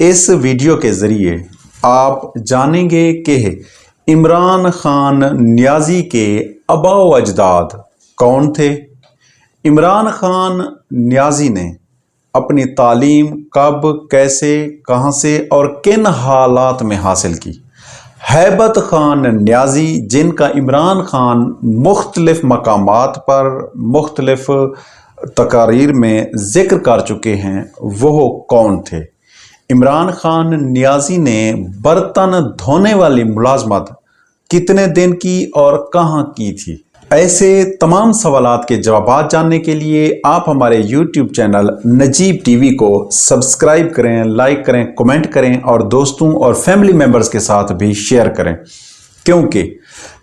इस वीडियो के ज़रिए आप जानेंगे कि इमरान खान नियाज़ी के आबा व अजदाद कौन थे। इमरान खान नियाज़ी ने अपनी तालीम कब, कैसे, कहाँ से और किन हालात में हासिल की। हैबत खान नियाज़ी, जिनका इमरान खान मुख्तलिफ मकामात पर मुख्तलिफ तकारीर में ज़िक्र कर चुके हैं, वो कौन थे। इमरान खान नियाज़ी ने बर्तन धोने वाली मुलाजमत कितने दिन की और कहाँ की थी। ऐसे तमाम सवालात के जवाब जानने के लिए आप हमारे YouTube चैनल नजीब टीवी को सब्सक्राइब करें, लाइक करें, कमेंट करें और दोस्तों और फैमिली मेम्बर्स के साथ भी शेयर करें, क्योंकि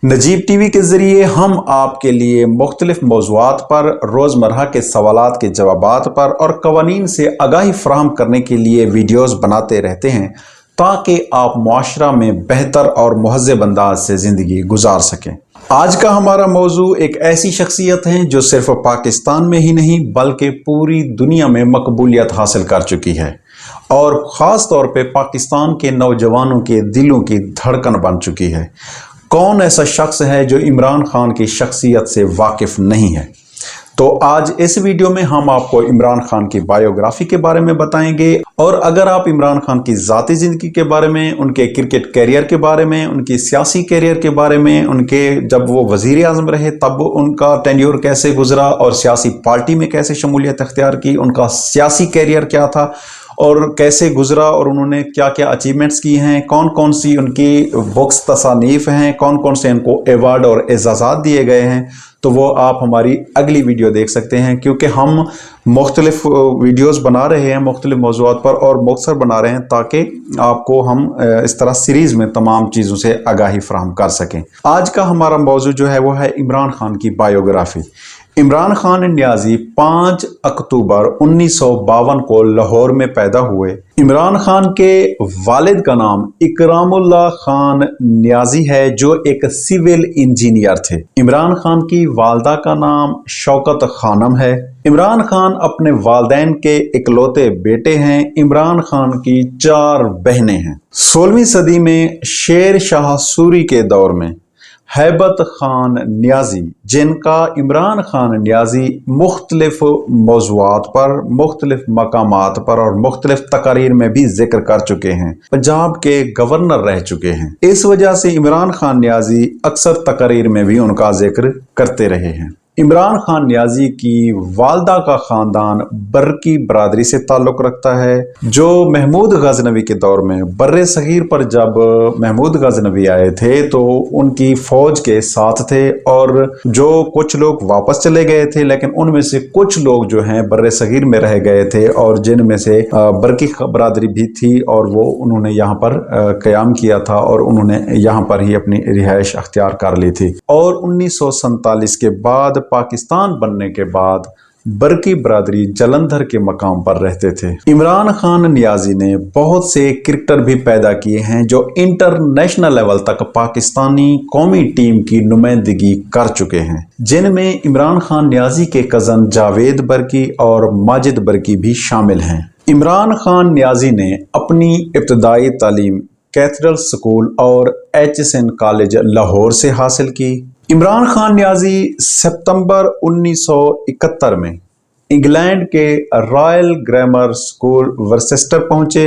नजीब टीवी के ज़रिए हम आपके लिए मुख्तलिफ मौज़ूआत पर, रोज़मर्रा के सवालात के जवाबात पर और कवानीन से आगाही फराहम करने के लिए वीडियोज़ बनाते रहते हैं, ताकि आप मुआशरा में बेहतर और मुहज़्ज़ब अंदाज से ज़िंदगी गुजार सकें। आज का हमारा मौजू एक ऐसी शख्सियत है जो सिर्फ पाकिस्तान में ही नहीं बल्कि पूरी दुनिया में मकबूलियत हासिल कर चुकी है और ख़ास तौर पे पाकिस्तान के नौजवानों के दिलों की धड़कन बन चुकी है। कौन ऐसा शख्स है जो इमरान खान की शख्सियत से वाकिफ़ नहीं है। तो आज इस वीडियो में हम आपको इमरान खान की बायोग्राफी के बारे में बताएंगे, और अगर आप इमरान खान की ज़ाती ज़िंदगी के बारे में, उनके क्रिकेट कैरियर के बारे में, उनकी सियासी कैरियर के बारे में, उनके जब वो वज़ीर आज़म रहे तब उनका टेन्योर कैसे गुजरा और सियासी पार्टी में कैसे शमूलियत अख्तियार की, उनका सियासी कैरियर क्या था और कैसे गुजरा और उन्होंने क्या क्या अचीवमेंट्स की हैं, कौन कौन सी उनकी बुक्स तसानीफ़ हैं, कौन कौन से उनको एवार्ड और एजाज़ात दिए गए हैं, तो वो आप हमारी अगली वीडियो देख सकते हैं, क्योंकि हम मुख्तलिफ वीडियोज़ बना रहे हैं मुख्तलिफ मौज़ूआत पर और मुख्तसर बना रहे हैं ताकि आपको हम इस तरह सीरीज़ में तमाम चीज़ों से आगाही फराहम कर सकें। आज का हमारा मौजू जो है वो है इमरान खान की बायोग्राफी। इमरान खान नियाज़ी 5 अक्टूबर 1952 को लाहौर में पैदा हुए। इमरान खान के वालिद का नाम इकरामुल्लाह खान नियाज़ी है जो एक सिविल इंजीनियर थे। इमरान खान की वालदा का नाम शौकत खानम है। इमरान खान अपने वालिदैन के इकलौते बेटे हैं। इमरान खान की 4 बहनें हैं। 16वीं सदी में शेर शाह सूरी के दौर में हैबत खान नियाज़ी, जिनका इमरान खान नियाज़ी मुख्तलिफ मौज़ूआत पर, मुख्तलिफ मकामात पर और मुख्तलिफ तकारीर में भी जिक्र कर चुके हैं, पंजाब के गवर्नर रह चुके हैं। इस वजह से इमरान खान नियाज़ी अक्सर तकारीर में भी उनका जिक्र करते रहे हैं। इमरान खान नियाज़ी की वालदा का ख़ानदान बरकी बरादरी से ताल्लुक़ रखता है, जो महमूद गज़नवी के दौर में बर्रे सग़ीर पर जब महमूद गज़नवी आए थे तो उनकी फ़ौज के साथ थे, और जो कुछ लोग वापस चले गए थे लेकिन उनमें से कुछ लोग जो हैं बर्रे सग़ीर में रह गए थे, और जिनमें से बरकी बरादरी भी थी, और वो उन्होंने यहाँ पर क़याम किया था और उन्होंने यहाँ पर ही अपनी रिहाइश अख्तियार कर ली थी। और 1947 के बाद, पाकिस्तान बनने के बाद, बरकी बरादरी जलंधर के मकाम पर रहते थे। इमरान खान नियाज़ी ने बहुत से क्रिकेटर भी पैदा किए हैं जो इंटरनेशनल लेवल तक पाकिस्तानी कौमी टीम की नुमाइंदगी कर चुके हैं, जिनमें इमरान खान नियाज़ी के कज़न जावेद बरकी और माजिद बरकी भी शामिल हैं। इमरान खान नियाज़ी ने अपनी इब्तदाई तालीम कैथेड्रल स्कूल और HSN कॉलेज लाहौर से हासिल की। इमरान खान नियाज़ी सितंबर 1971 में इंग्लैंड के रॉयल ग्रामर स्कूल वर्सेस्टर पहुंचे,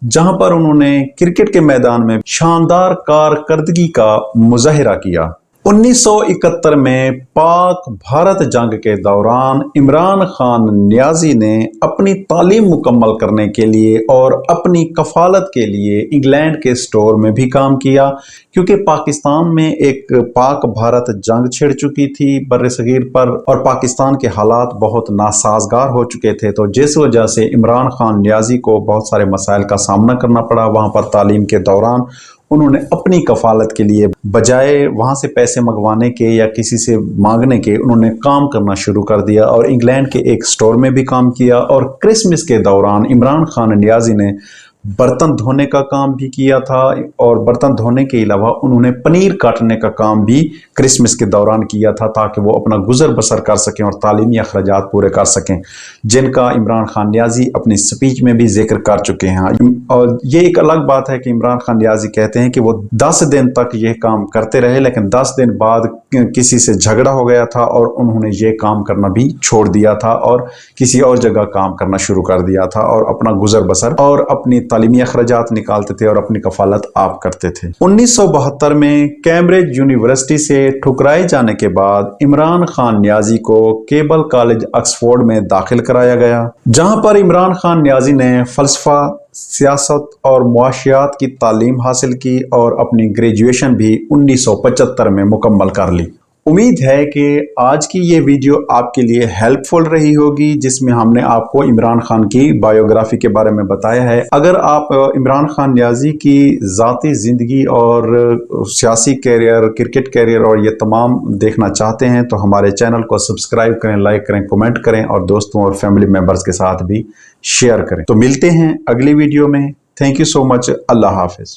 जहां पर उन्होंने क्रिकेट के मैदान में शानदार कारकर्दगी का मुजाहिरा किया। 1971 में पाक भारत जंग के दौरान इमरान खान नियाज़ी ने अपनी तालीम मुकम्मल करने के लिए और अपनी कफ़ालत के लिए इंग्लैंड के स्टोर में भी काम किया, क्योंकि पाकिस्तान में एक पाक भारत जंग छिड़ चुकी थी बर्रे सग़ीर पर और पाकिस्तान के हालात बहुत नासाजगार हो चुके थे, तो जिस वजह से इमरान खान नियाज़ी को बहुत सारे मसाइल का सामना करना पड़ा। वहाँ पर तालीम के दौरान उन्होंने अपनी कफ़ालत के लिए बजाय वहाँ से पैसे मंगवाने के या किसी से मांगने के, उन्होंने काम करना शुरू कर दिया और इंग्लैंड के एक स्टोर में भी काम किया। और क्रिसमस के दौरान इमरान खान नियाज़ी ने बर्तन धोने का काम भी किया था, और बर्तन धोने के अलावा उन्होंने पनीर काटने का काम भी क्रिसमस के दौरान किया था, ताकि वो अपना गुजर बसर कर सकें और तालीमी अखराजात पूरे कर सकें, जिनका इमरान खान नियाज़ी अपनी स्पीच में भी जिक्र कर चुके हैं। और ये एक अलग बात है कि इमरान खान नियाज़ी कहते हैं कि वो 10 दिन तक ये काम करते रहे, लेकिन 10 दिन बाद किसी से झगड़ा हो गया था और उन्होंने ये काम करना भी छोड़ दिया था और किसी और जगह काम करना शुरू कर दिया था, और अपना गुजर बसर और अपनी तालीमी अखराजात निकालते थे और अपनी कफालत आप करते थे। 1972 में कैम्ब्रिज यूनिवर्सिटी से ठुकराए जाने के बाद इमरान खान नियाज़ी को केबल कॉलेज ऑक्सफोर्ड में दाखिल कराया गया, जहां पर इमरान खान नियाज़ी ने फलसफा, सियासत और मुआशियात की तालीम हासिल की और अपनी ग्रेजुएशन भी 1975 में मुकम्मल कर ली। उम्मीद है कि आज की ये वीडियो आपके लिए हेल्पफुल रही होगी, जिसमें हमने आपको इमरान खान की बायोग्राफी के बारे में बताया है। अगर आप इमरान खान नियाज़ी की ज़ाती ज़िंदगी और सियासी कैरियर, क्रिकेट कैरियर और ये तमाम देखना चाहते हैं तो हमारे चैनल को सब्सक्राइब करें, लाइक करें, कमेंट करें और दोस्तों और फैमिली मेम्बर्स के साथ भी शेयर करें। तो मिलते हैं अगली वीडियो में। Thank you so much. अल्लाह हाफिज़।